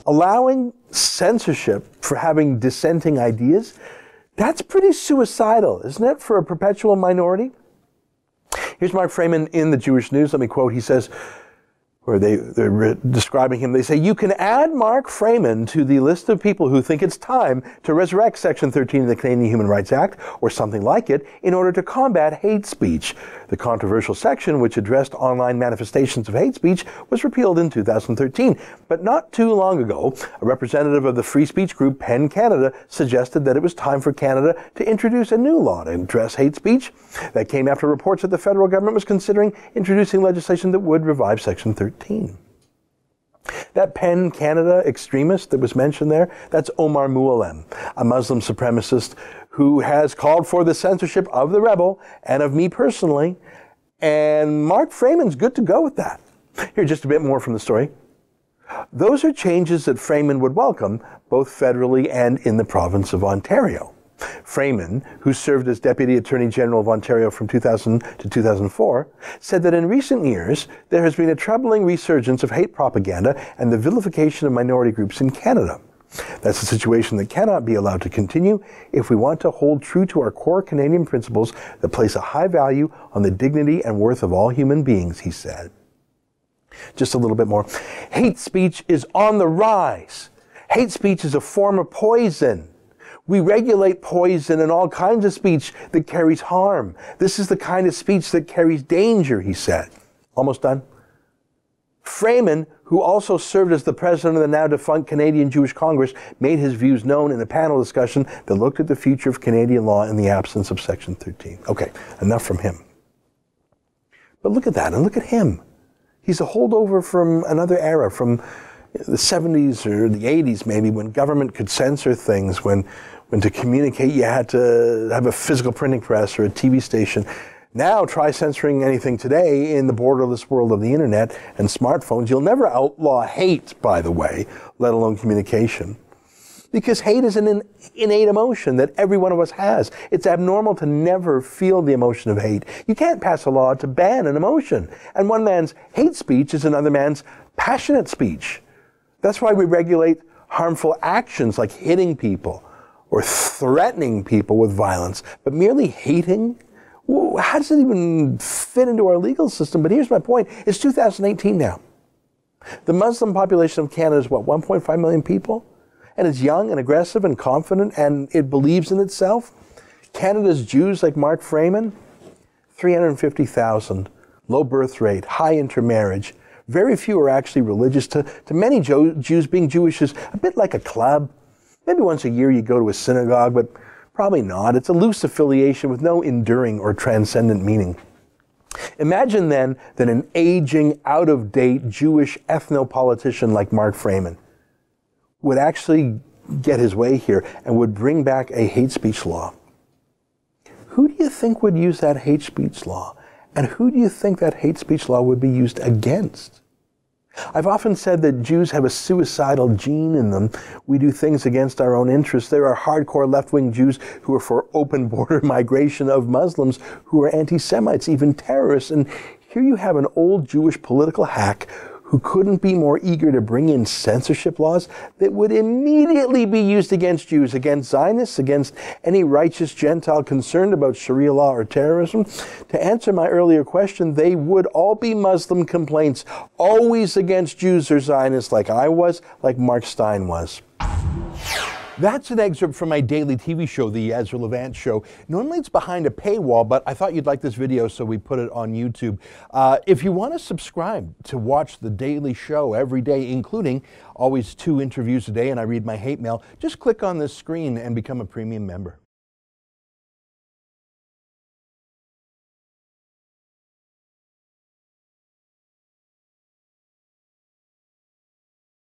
allowing censorship for having dissenting ideas, that's pretty suicidal, isn't it, for a perpetual minority? Here's Mark Freeman in the Jewish News. Let me quote. He says, where they're describing him, they say, "You can add Mark Freeman to the list of people who think it's time to resurrect Section 13 of the Canadian Human Rights Act, or something like it, in order to combat hate speech. The controversial section, which addressed online manifestations of hate speech, was repealed in 2013. But not too long ago, a representative of the free speech group PEN Canada suggested that it was time for Canada to introduce a new law to address hate speech. That came after reports that the federal government was considering introducing legislation that would revive Section 13. That PEN Canada extremist that was mentioned there, that's Omar Moualem, a Muslim supremacist who has called for the censorship of the rebel and of me personally, and Mark Freeman's good to go with that. Here's just a bit more from the story. Those are changes that Freeman would welcome, both federally and in the province of Ontario. Freeman, who served as Deputy Attorney General of Ontario from 2000 to 2004, said that in recent years there has been a troubling resurgence of hate propaganda and the vilification of minority groups in Canada. That's a situation that cannot be allowed to continue if we want to hold true to our core Canadian principles that place a high value on the dignity and worth of all human beings, he said. Just a little bit more. Hate speech is on the rise. Hate speech is a form of poison. We regulate poison and all kinds of speech that carries harm. This is the kind of speech that carries danger, he said. Almost done. Freeman, who also served as the president of the now defunct Canadian Jewish Congress, made his views known in a panel discussion that looked at the future of Canadian law in the absence of Section 13. Okay, enough from him. But look at that, and look at him. He's a holdover from another era, from the 70s or the 80s maybe, when government could censor things, when to communicate you had to have a physical printing press or a TV station. Now try censoring anything today in the borderless world of the internet and smartphones. You'll never outlaw hate, by the way, let alone communication. Because hate is an innate emotion that every one of us has. It's abnormal to never feel the emotion of hate. You can't pass a law to ban an emotion. And one man's hate speech is another man's passionate speech. That's why we regulate harmful actions like hitting people or threatening people with violence. But merely hating? How does it even fit into our legal system? But here's my point. It's 2018 now. The Muslim population of Canada is, what, 1.5 million people? And it's young and aggressive and confident, and it believes in itself. Canada's Jews, like Mark Freeman, 350,000, low birth rate, high intermarriage. Very few are actually religious. To many Jews, being Jewish is a bit like a club. Maybe once a year you go to a synagogue, but probably not. It's a loose affiliation with no enduring or transcendent meaning. Imagine then that an aging, out-of-date Jewish ethno-politician like Mark Freeman would actually get his way here and would bring back a hate speech law. Who do you think would use that hate speech law? And who do you think that hate speech law would be used against? I've often said that Jews have a suicidal gene in them. We do things against our own interests. There are hardcore left-wing Jews who are for open border migration of Muslims, who are anti-Semites, even terrorists. And here you have an old Jewish political hack who couldn't be more eager to bring in censorship laws that would immediately be used against Jews, against Zionists, against any righteous Gentile concerned about Sharia law or terrorism. To answer my earlier question, they would all be Muslim complaints, always against Jews or Zionists, like I was, like Mark Steyn was. That's an excerpt from my daily TV show, The Ezra Levant Show. Normally it's behind a paywall, but I thought you'd like this video, so we put it on YouTube. If you want to subscribe to watch the daily show every day, including always 2 interviews a day, and I read my hate mail, just click on this screen and become a premium member.